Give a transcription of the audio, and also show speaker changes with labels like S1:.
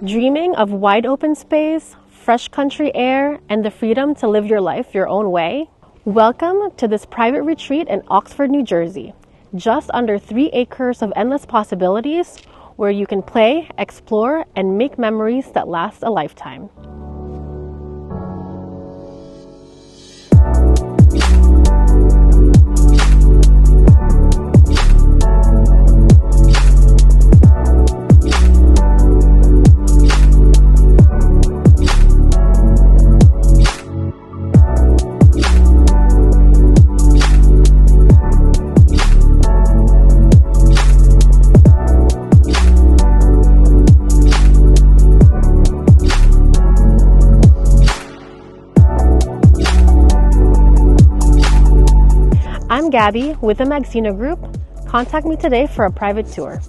S1: Dreaming of wide open space, fresh country air, and the freedom to live your life your own way? Welcome to this private retreat in Oxford, New Jersey. Just under 3 acres of endless possibilities where you can play, explore, and make memories that last a lifetime. I'm Gabby with the Magsina Group. Contact me today for a private tour.